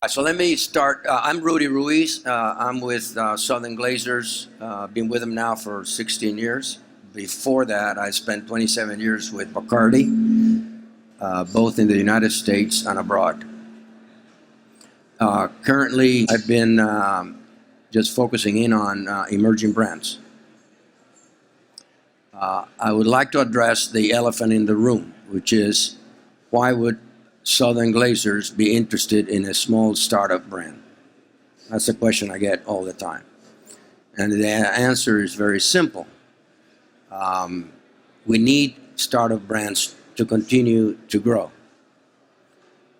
So let me start. I'm Rudy Ruiz. I'm with Southern Glazers. Been with them now for 16 years. Before that, I spent 27 years with Bacardi, both in the United States and abroad. Currently, I've been just focusing in on emerging brands. I would like to address the elephant in the room, which is why would Southern Glazers be interested in a small startup brand? That's a question I get all the time. And the answer is very simple. We need startup brands to continue to grow.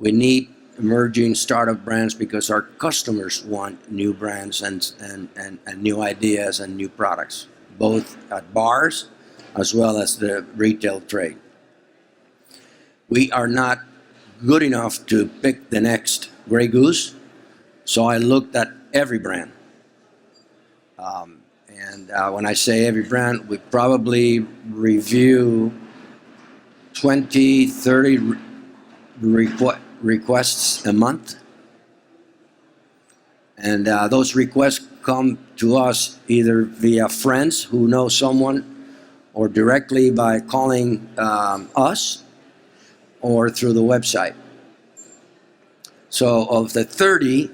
We need emerging startup brands because our customers want new brands and new ideas and new products, both at bars as well as the retail trade. We are not good enough to pick the next Grey Goose, so I looked at every brand. When I say every brand, we probably review 20, 30 requests a month. And those requests come to us either via friends who know someone or directly by calling us or through the website. So of the 30,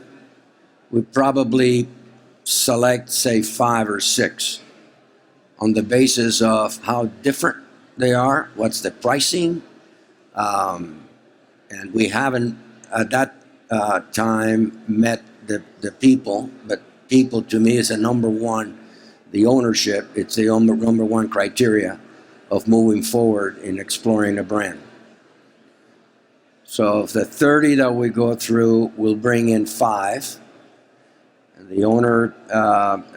we probably select, say, 5 or 6 on the basis of how different they are, what's the pricing, and we haven't at that time met the people, but people to me is a number one, the ownership, it's the number one criteria of moving forward in exploring a brand. So of the 30 that we go through, we'll bring in 5. And the owner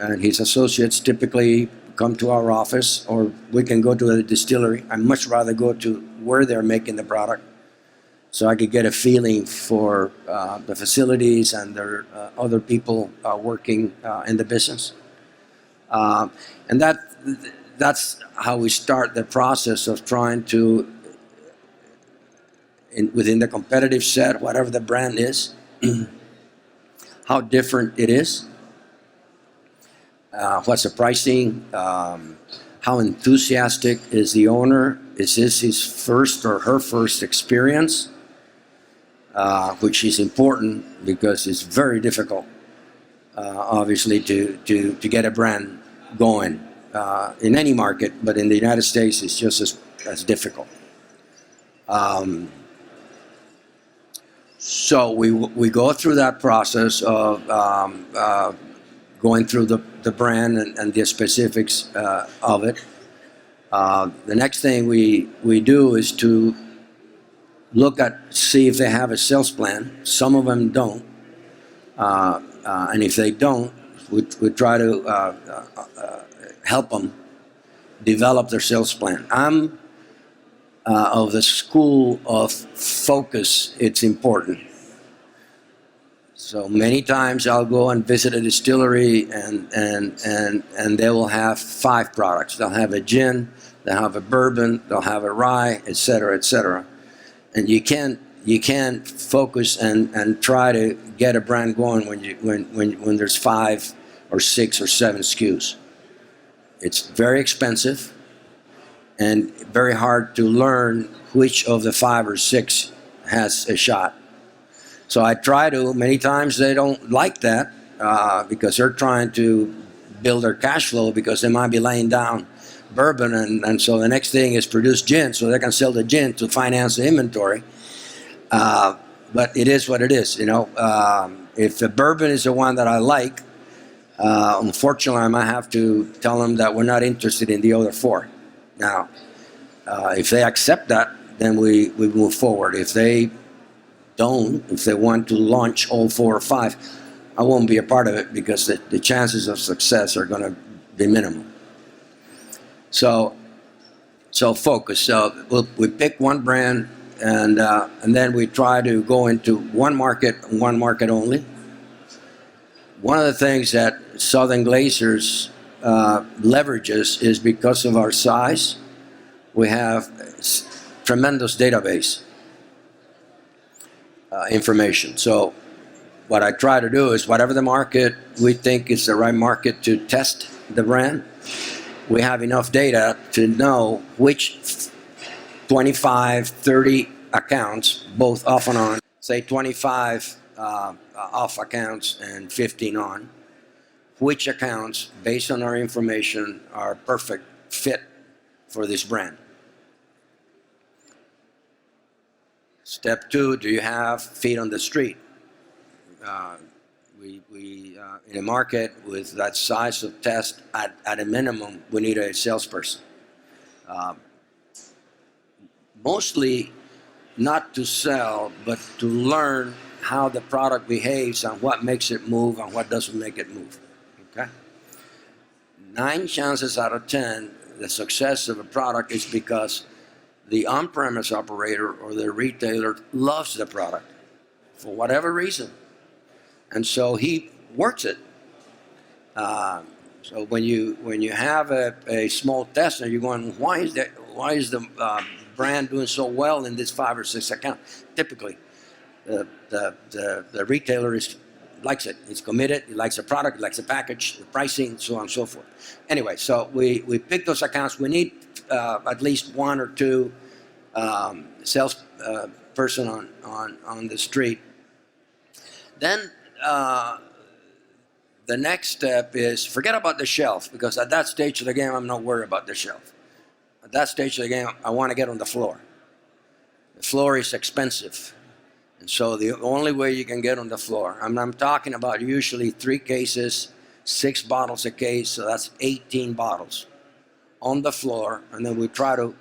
and his associates typically come to our office, or we can go to a distillery. I'd much rather go to where they're making the product so I could get a feeling for the facilities and their other people working in the business. And that's how we start the process of trying to, within the competitive set, whatever the brand is, how different it is, what's the pricing, how enthusiastic is the owner, is this his first or her first experience, which is important because it's very difficult, obviously, to get a brand going in any market, but in the United States it's just as difficult. So we go through that process of going through the brand and the specifics of it. The next thing we do is to look at, see if they have a sales plan. Some of them don't. And if they don't, we try to help them develop their sales plan. I'm of the school of focus, it's important. So many times I'll go and visit a distillery and they will have 5 products. They'll have a gin, they'll have a bourbon, they'll have a rye, etc., etc. And you can't focus and try to get a brand going when there's 5 or 6 or 7 SKUs. It's very expensive and very hard to learn which of the 5 or 6 has a shot. So I try to, many times they don't like that because they're trying to build their cash flow because they might be laying down bourbon and so the next thing is produce gin so they can sell the gin to finance the inventory. But it is what it is, you know. If the bourbon is the one that I like, unfortunately I might have to tell them that we're not interested in the other 4. Now, if they accept that, then we move forward. If they don't, if they want to launch all 4 or 5, I won't be a part of it because the chances of success are going to be minimal. So focus. So we pick one brand and then we try to go into one market only. One of the things that Southern Glazers leverages is because of our size, we have tremendous database information. So what I try to do is whatever the market we think is the right market to test the brand, we have enough data to know which 25, 30 accounts, both off and on, say 25 off accounts and 15 on, which accounts, based on our information, are perfect fit for this brand. Step 2, do you have feet on the street? In a market with that size of test, at a minimum, we need a salesperson. Mostly not to sell, but to learn how the product behaves and what makes it move and what doesn't make it move. Okay? 9 chances out of 10, the success of a product is because the on-premise operator or the retailer loves the product for whatever reason. And so he works it. So when you have a small test and you're going, why is the brand doing so well in this 5 or 6 accounts? Typically, the retailer likes it. He's committed. He likes the product. He likes the package, the pricing, so on and so forth. Anyway, so we pick those accounts. We need at least 1 or 2 sales person on the street. Then the next step is forget about the shelf, because at that stage of the game, I'm not worried about the shelf. At that stage of the game, I want to get on the floor. The floor is expensive. And so the only way you can get on the floor, I'm talking about usually 3 cases, 6 bottles a case, so that's 18 bottles on the floor. And then we try to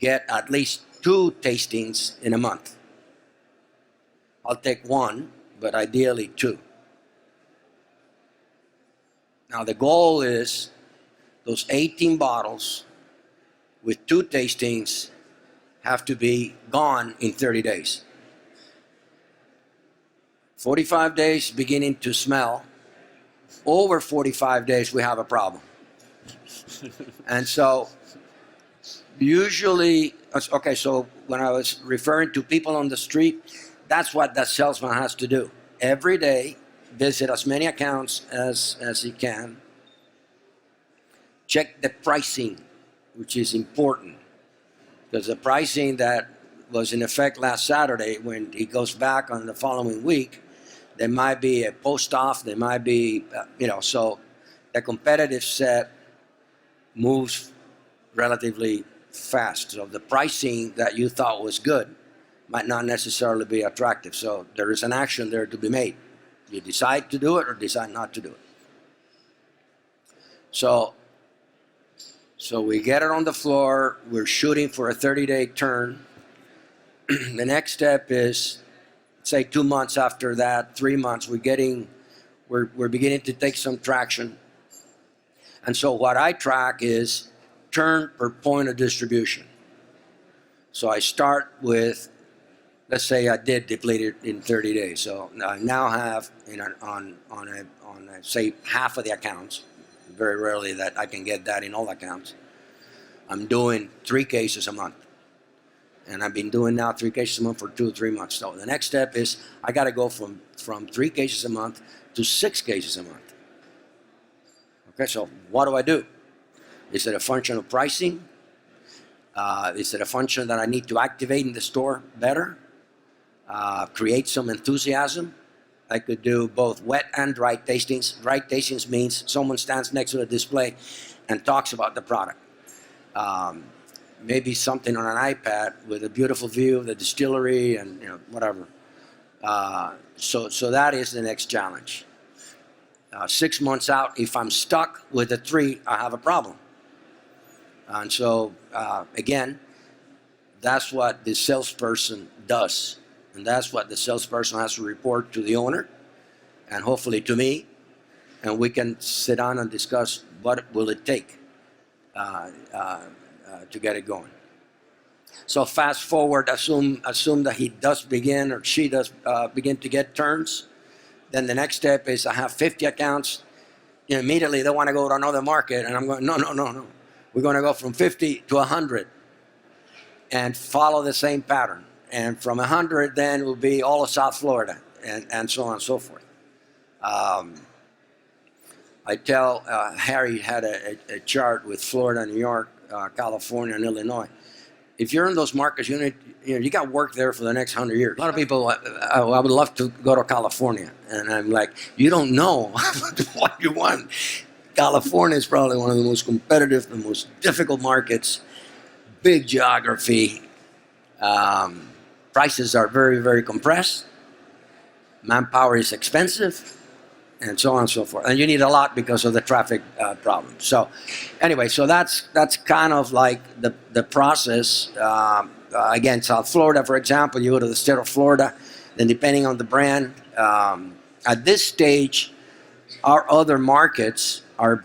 get at least 2 tastings in a month. I'll take 1, but ideally 2. Now the goal is those 18 bottles with 2 tastings have to be gone in 30 days. 45 days beginning to smell. Over 45 days we have a problem. And so usually, okay, so when I was referring to people on the street, that's what that salesman has to do. Every day, visit as many accounts as he can. Check the pricing, which is important. Because the pricing that was in effect last Saturday, when he goes back on the following week, there might be a post-off, there might be, so the competitive set moves relatively fast. So the pricing that you thought was good might not necessarily be attractive. So there is an action there to be made. You decide to do it or decide not to do it. So we get it on the floor. We're shooting for a 30-day turn. The next step is, say 2 months after that, 3 months, we're beginning to take some traction. And so what I track is turn per point of distribution. So I start with, let's say I did deplete it in 30 days. So I now have say half of the accounts. Very rarely that I can get that in all accounts. I'm doing 3 cases a month. And I've been doing now 3 cases a month for 2 or 3 months. So the next step is I got to go from 3 cases a month to 6 cases a month. Okay, so what do I do? Is it a function of pricing? Is it a function that I need to activate in the store better? Create some enthusiasm? I could do both wet and dry tastings. Dry tastings means someone stands next to the display and talks about the product. Maybe something on an iPad with a beautiful view of the distillery and whatever. So that is the next challenge. 6 months out, if I'm stuck with the 3, I have a problem. And so again, that's what the salesperson does. And that's what the salesperson has to report to the owner and hopefully to me. And we can sit down and discuss what will it take to get it going. So fast forward, assume that he does begin or she does begin to get turns. Then the next step is I have 50 accounts. Immediately they want to go to another market. And I'm going, no. We're going to go from 50 to 100 and follow the same pattern. And from 100 then will be all of South Florida. and so on and so forth. I tell Harry had a chart with Florida, New York, California, and Illinois. If you're in those markets, you got work there for the next 100 years. A lot of people, I would love to go to California, and I'm like, you don't know what you want. California is probably one of the most competitive, the most difficult markets. Big geography. Prices are very, very compressed. Manpower is expensive, and so on and so forth. And you need a lot because of the traffic problem. So anyway, so that's kind of like the process. Again, South Florida, for example, you go to the state of Florida, then depending on the brand. At this stage, our other markets are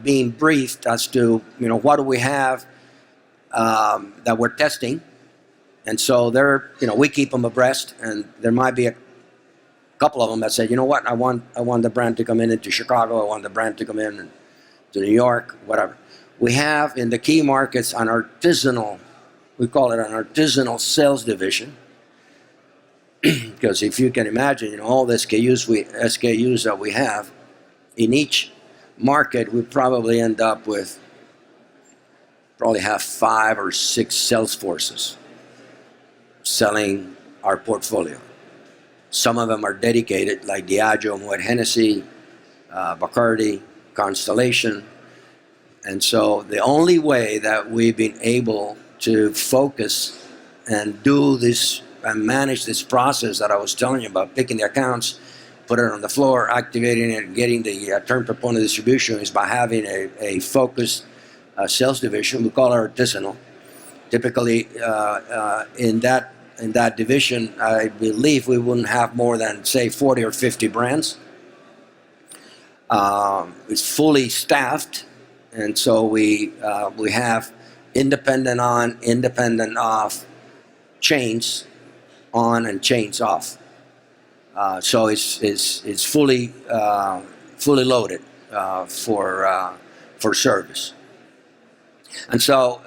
being briefed as to, what do we have that we're testing. And so we keep them abreast, and there might be a couple of them that say, you know what, I want the brand to come into Chicago, I want the brand to come in to New York, whatever. We have in the key markets an artisanal, we call it an artisanal sales division, because if you can imagine, all the SKUs that we have, in each market, we probably end up with have 5 or 6 sales forces selling our portfolio. Some of them are dedicated, like Diageo, Moet Hennessy, Bacardi, Constellation. And so the only way that we've been able to focus and do this and manage this process that I was telling you about, picking the accounts, put it on the floor, activating it, and getting the term proponent distribution, is by having a focused sales division. We call it artisanal. Typically, in that division, I believe we wouldn't have more than, say, 40 or 50 brands. It's fully staffed, and so we have independent on, independent off, chains on and chains off. So it's fully loaded for service. And so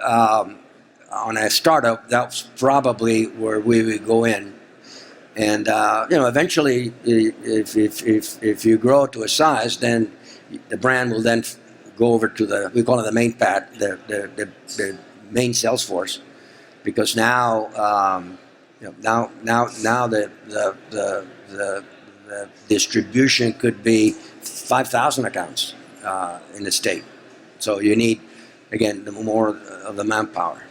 on a startup, that's probably where we would go in. And eventually, if you grow to a size, then the brand will then go over to we call it the main pad, the main sales force, because now the distribution could be 5,000 accounts in the state. So you need, again, more of the manpower.